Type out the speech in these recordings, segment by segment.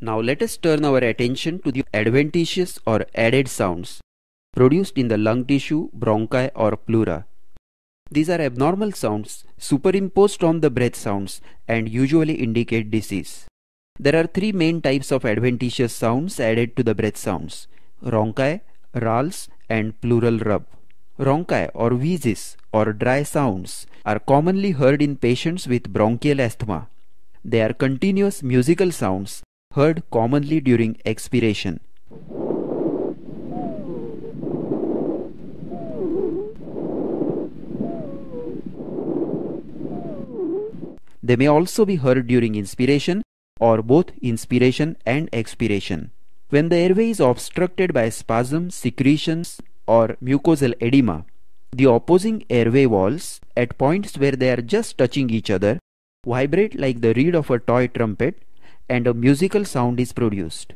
Now let us turn our attention to the adventitious or added sounds produced in the lung tissue, bronchi or pleura. These are abnormal sounds superimposed on the breath sounds and usually indicate disease. There are three main types of adventitious sounds added to the breath sounds: rhonchi, rales and pleural rub. Rhonchi or wheezes or dry sounds are commonly heard in patients with bronchial asthma. They are continuous musical sounds heard commonly during expiration. They may also be heard during inspiration or both inspiration and expiration. When the airway is obstructed by spasms, secretions or mucosal edema, the opposing airway walls at points where they are just touching each other vibrate like the reed of a toy trumpet and a musical sound is produced.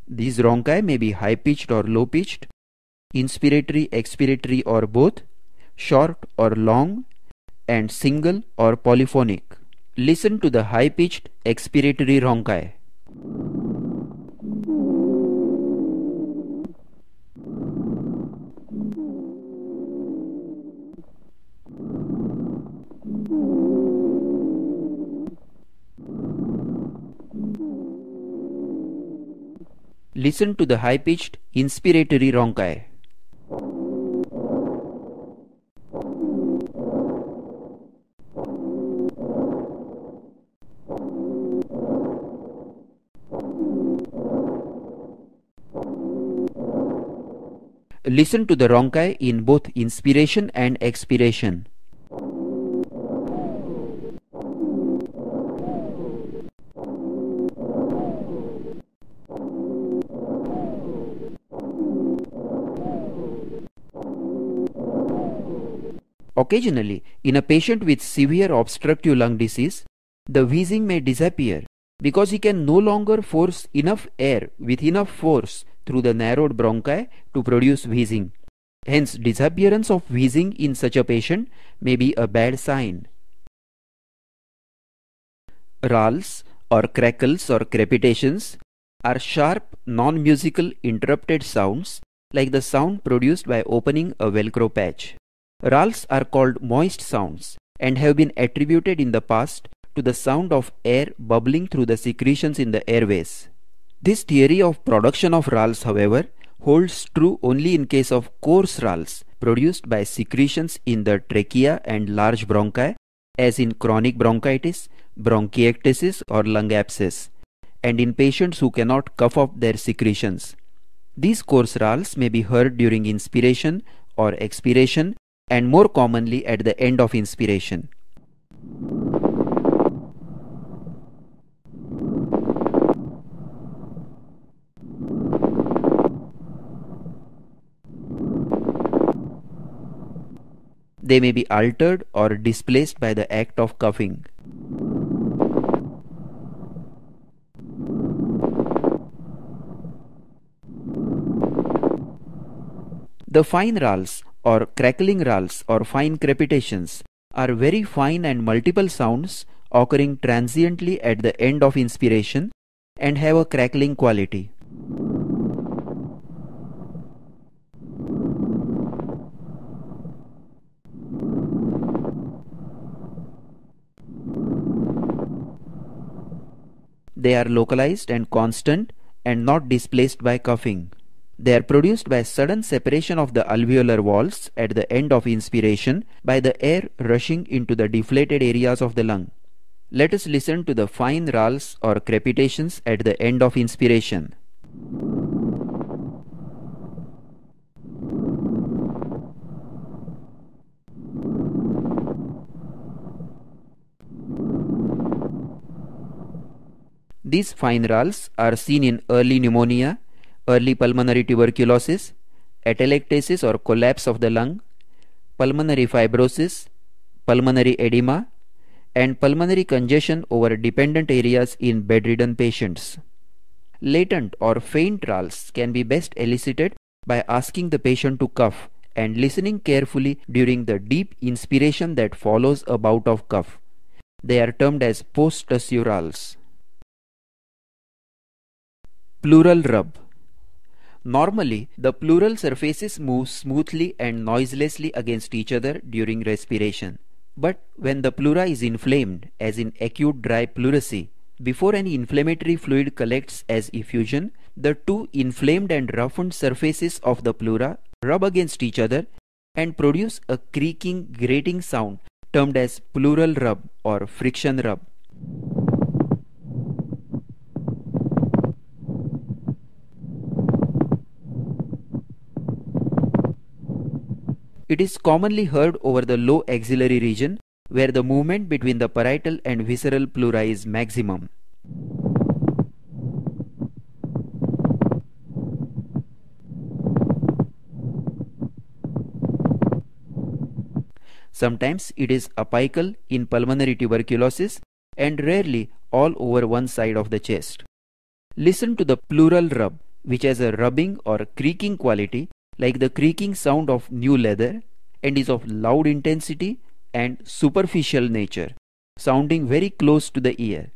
These rhonchi may be high-pitched or low-pitched, inspiratory, expiratory or both, short or long, and single or polyphonic. Listen to the high-pitched expiratory rhonchi. Listen to the high-pitched inspiratory rhonchi. Listen to the rhonchi in both inspiration and expiration. Occasionally, in a patient with severe obstructive lung disease, the wheezing may disappear because he can no longer force enough air with enough force through the narrowed bronchi to produce wheezing. Hence, disappearance of wheezing in such a patient may be a bad sign. Rales or crackles or crepitations are sharp, non-musical interrupted sounds like the sound produced by opening a Velcro patch. Rales are called moist sounds and have been attributed in the past to the sound of air bubbling through the secretions in the airways. This theory of production of rales, however, holds true only in case of coarse rales produced by secretions in the trachea and large bronchi, as in chronic bronchitis, bronchiectasis or lung abscess, and in patients who cannot cough up their secretions. These coarse rales may be heard during inspiration or expiration and more commonly at the end of inspiration. They may be altered or displaced by the act of coughing. The fine rales or crackling rales or fine crepitations are very fine and multiple sounds occurring transiently at the end of inspiration and have a crackling quality. They are localized and constant and not displaced by coughing. They are produced by sudden separation of the alveolar walls at the end of inspiration by the air rushing into the deflated areas of the lung. Let us listen to the fine rales or crepitations at the end of inspiration. These fine rales are seen in early pneumonia, early pulmonary tuberculosis, atelectasis or collapse of the lung, pulmonary fibrosis, pulmonary edema, and pulmonary congestion over dependent areas in bedridden patients. Latent or faint rales can be best elicited by asking the patient to cough and listening carefully during the deep inspiration that follows a bout of cough. They are termed as post-tussive rales. Pleural rub. Normally, the pleural surfaces move smoothly and noiselessly against each other during respiration. But when the pleura is inflamed, as in acute dry pleurisy, before any inflammatory fluid collects as effusion, the two inflamed and roughened surfaces of the pleura rub against each other and produce a creaking, grating sound termed as pleural rub or friction rub. It is commonly heard over the low axillary region where the movement between the parietal and visceral pleura is maximum. Sometimes it is apical in pulmonary tuberculosis and rarely all over one side of the chest. Listen to the pleural rub, which has a rubbing or creaking quality like the creaking sound of new leather and is of loud intensity and superficial nature, sounding very close to the ear.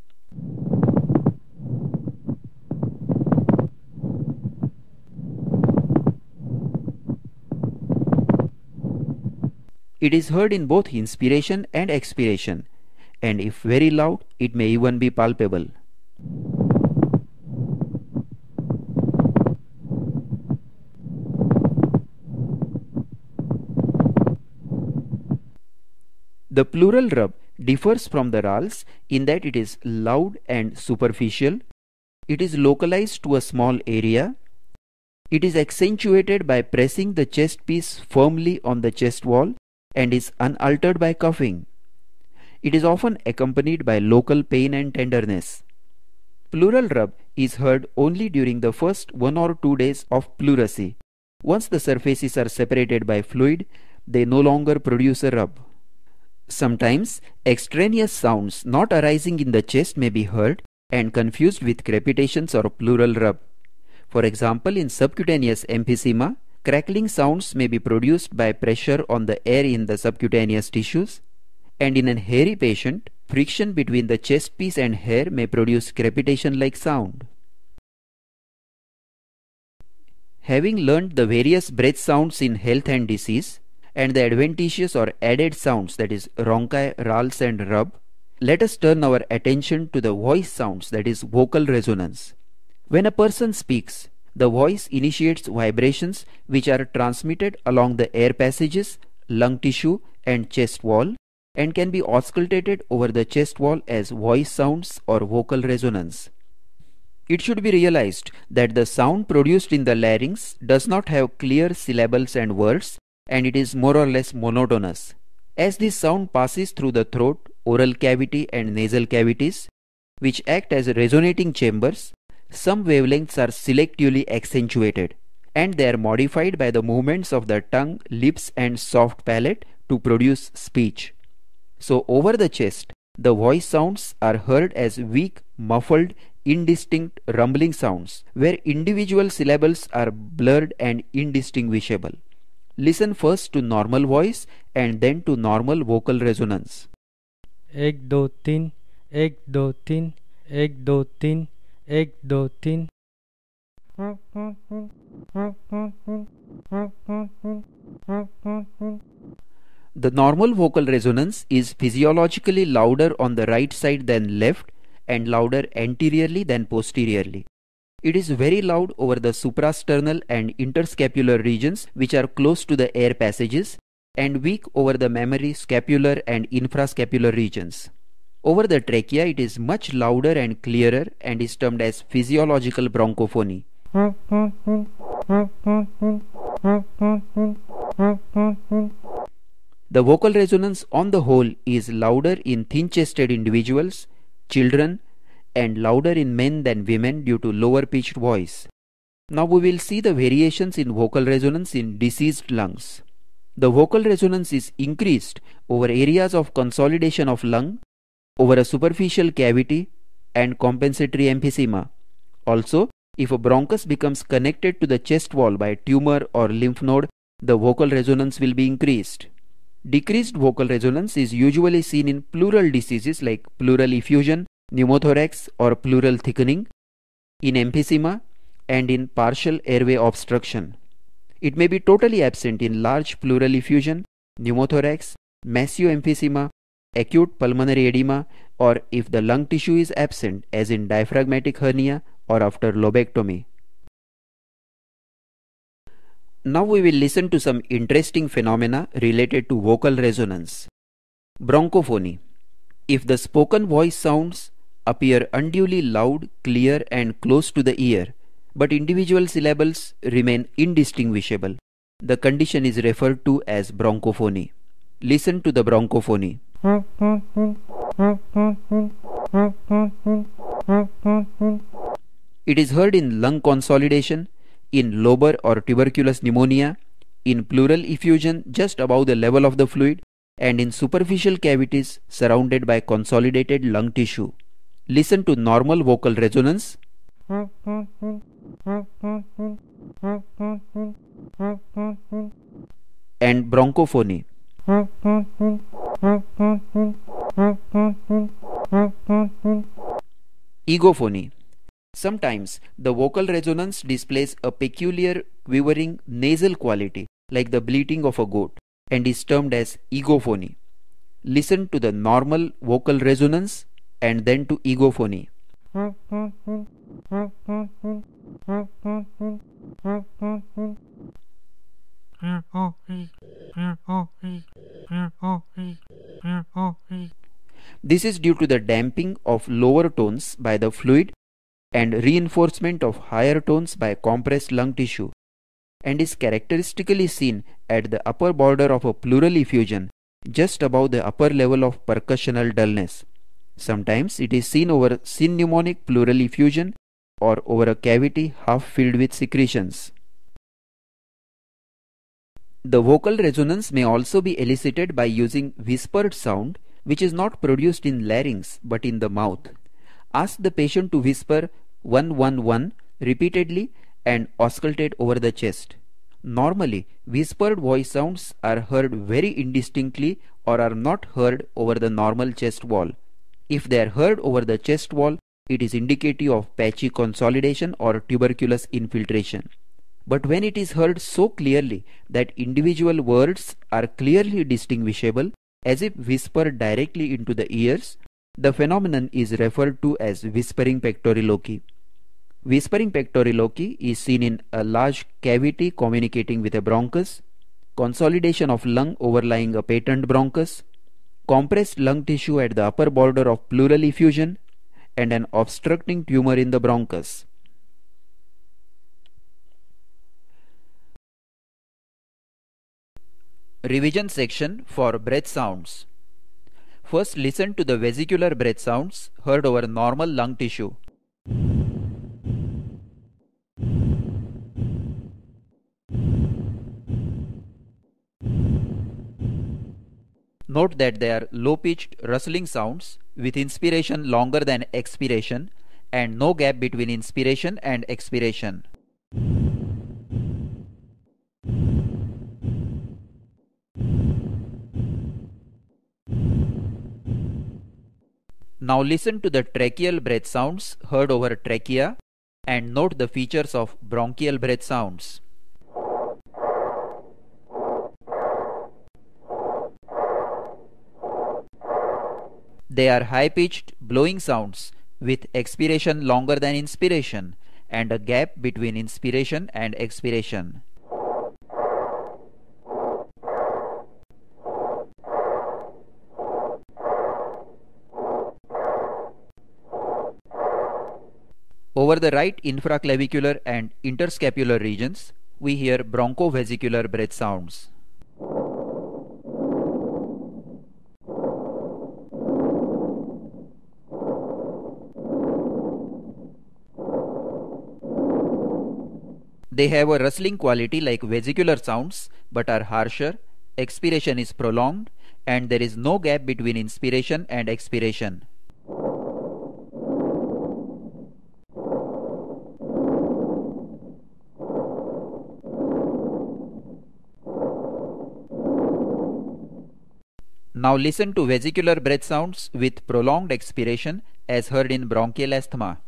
It is heard in both inspiration and expiration, and if very loud, it may even be palpable. The pleural rub differs from the rales in that it is loud and superficial. It is localized to a small area. It is accentuated by pressing the chest piece firmly on the chest wall and is unaltered by coughing. It is often accompanied by local pain and tenderness. Pleural rub is heard only during the first 1 or 2 days of pleurisy. Once the surfaces are separated by fluid, they no longer produce a rub. Sometimes extraneous sounds not arising in the chest may be heard and confused with crepitations or pleural rub. For example, in subcutaneous emphysema, crackling sounds may be produced by pressure on the air in the subcutaneous tissues, and in a hairy patient, friction between the chest piece and hair may produce crepitation-like sound. Having learned the various breath sounds in health and disease, and the adventitious or added sounds, that is rhonchi, rales and rub, let us turn our attention to the voice sounds, that is vocal resonance. When a person speaks, the voice initiates vibrations which are transmitted along the air passages, lung tissue and chest wall and can be auscultated over the chest wall as voice sounds or vocal resonance. It should be realized that the sound produced in the larynx does not have clear syllables and words, and it is more or less monotonous. As this sound passes through the throat, oral cavity and nasal cavities, which act as resonating chambers, some wavelengths are selectively accentuated, and they are modified by the movements of the tongue, lips and soft palate to produce speech. So over the chest, the voice sounds are heard as weak, muffled, indistinct rumbling sounds, where individual syllables are blurred and indistinguishable. Listen first to normal voice and then to normal vocal resonance. 1 2 3 1 2 3 1 2 3 1 2 3. The normal vocal resonance is physiologically louder on the right side than left and louder anteriorly than posteriorly. It is very loud over the suprasternal and interscapular regions which are close to the air passages and weak over the mammary, scapular and infrascapular regions. Over the trachea it is much louder and clearer and is termed as physiological bronchophony. The vocal resonance on the whole is louder in thin-chested individuals, children, and louder in men than women due to lower pitched voice. Now we will see the variations in vocal resonance in diseased lungs. The vocal resonance is increased over areas of consolidation of lung, over a superficial cavity and compensatory emphysema. Also, if a bronchus becomes connected to the chest wall by tumor or lymph node, the vocal resonance will be increased. Decreased vocal resonance is usually seen in pleural diseases like pleural effusion, pneumothorax or pleural thickening, in emphysema, and in partial airway obstruction. It may be totally absent in large pleural effusion, pneumothorax, massive acute pulmonary edema, or if the lung tissue is absent, as in diaphragmatic hernia or after lobectomy. Now we will listen to some interesting phenomena related to vocal resonance. Bronchophony. If the spoken voice sounds appear unduly loud, clear and close to the ear, but individual syllables remain indistinguishable, the condition is referred to as bronchophony. Listen to the bronchophony. It is heard in lung consolidation, in lobar or tuberculous pneumonia, in pleural effusion just above the level of the fluid, and in superficial cavities surrounded by consolidated lung tissue. Listen to normal vocal resonance and bronchophony. Egophony. Sometimes the vocal resonance displays a peculiar quivering nasal quality like the bleating of a goat and is termed as egophony. Listen to the normal vocal resonance and then to egophony. This is due to the damping of lower tones by the fluid and reinforcement of higher tones by compressed lung tissue, and is characteristically seen at the upper border of a pleural effusion just above the upper level of percussional dullness. Sometimes it is seen over synpneumonic pleural effusion or over a cavity half filled with secretions. The vocal resonance may also be elicited by using whispered sound, which is not produced in larynx but in the mouth. Ask the patient to whisper 111 repeatedly and auscultate over the chest. Normally, whispered voice sounds are heard very indistinctly or are not heard over the normal chest wall. If they are heard over the chest wall, it is indicative of patchy consolidation or tuberculous infiltration. But when it is heard so clearly that individual words are clearly distinguishable, as if whispered directly into the ears, the phenomenon is referred to as whispering pectoriloquy. Whispering pectoriloquy is seen in a large cavity communicating with a bronchus, consolidation of lung overlying a patent bronchus, compressed lung tissue at the upper border of pleural effusion, and an obstructing tumor in the bronchus. Revision section for breath sounds. First, listen to the vesicular breath sounds heard over normal lung tissue. Note that they are low-pitched rustling sounds with inspiration longer than expiration and no gap between inspiration and expiration. Now listen to the tracheal breath sounds heard over trachea and note the features of bronchial breath sounds. They are high-pitched blowing sounds with expiration longer than inspiration and a gap between inspiration and expiration. Over the right infraclavicular and interscapular regions, we hear bronchovesicular breath sounds. They have a rustling quality like vesicular sounds but are harsher, expiration is prolonged, and there is no gap between inspiration and expiration. Now listen to vesicular breath sounds with prolonged expiration as heard in bronchial asthma.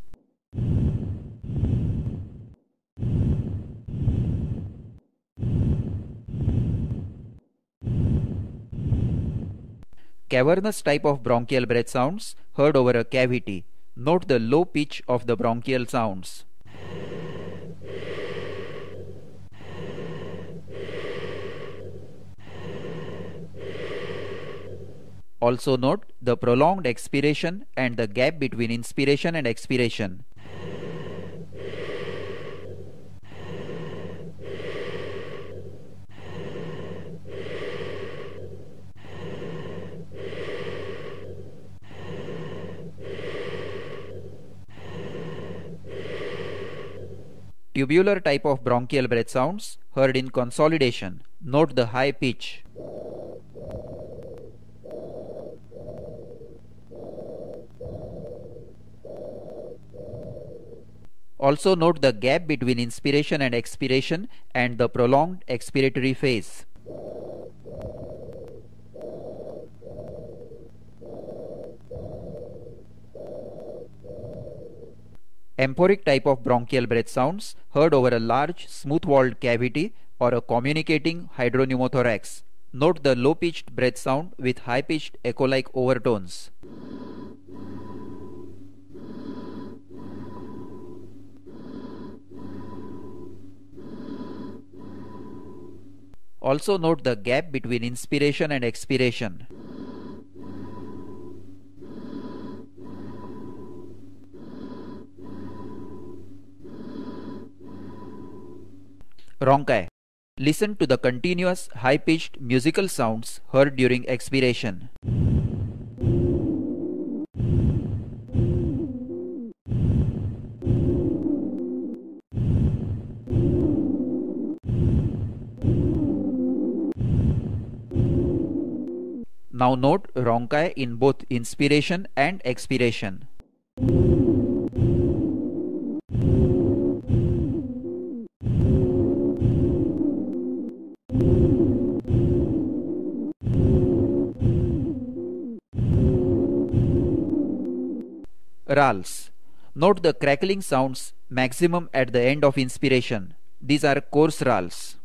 Cavernous type of bronchial breath sounds heard over a cavity. Note the low pitch of the bronchial sounds. Also note the prolonged expiration and the gap between inspiration and expiration. Tubular type of bronchial breath sounds heard in consolidation. Note the high pitch. Also note the gap between inspiration and expiration and the prolonged expiratory phase. Emphoric type of bronchial breath sounds heard over a large smooth-walled cavity or a communicating hydropneumothorax. Note the low-pitched breath sound with high-pitched echo-like overtones. Also note the gap between inspiration and expiration. Rhonchi. Listen to the continuous high-pitched musical sounds heard during expiration. Now note rhonchi in both inspiration and expiration. Rals. Note the crackling sounds maximum at the end of inspiration. These are coarse rals.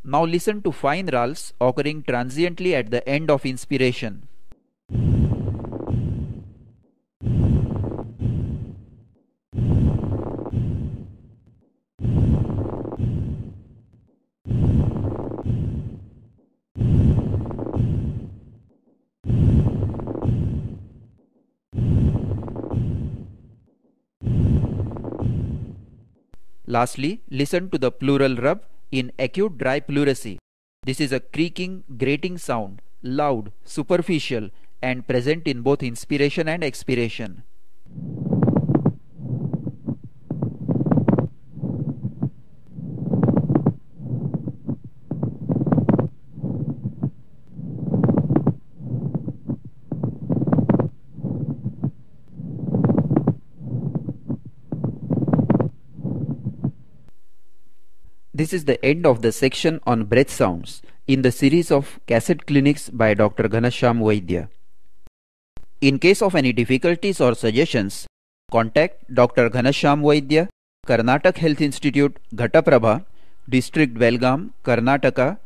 Now listen to fine rals occurring transiently at the end of inspiration. Lastly, listen to the pleural rub in acute dry pleurisy. This is a creaking, grating sound, loud, superficial, and present in both inspiration and expiration. This is the end of the section on breath sounds in the series of cassette clinics by Dr. Ghanashyam Vaidya. In case of any difficulties or suggestions, contact Dr. Ghanashyam Vaidya, Karnataka Health Institute, Ghataprabha, District Belgaum, Karnataka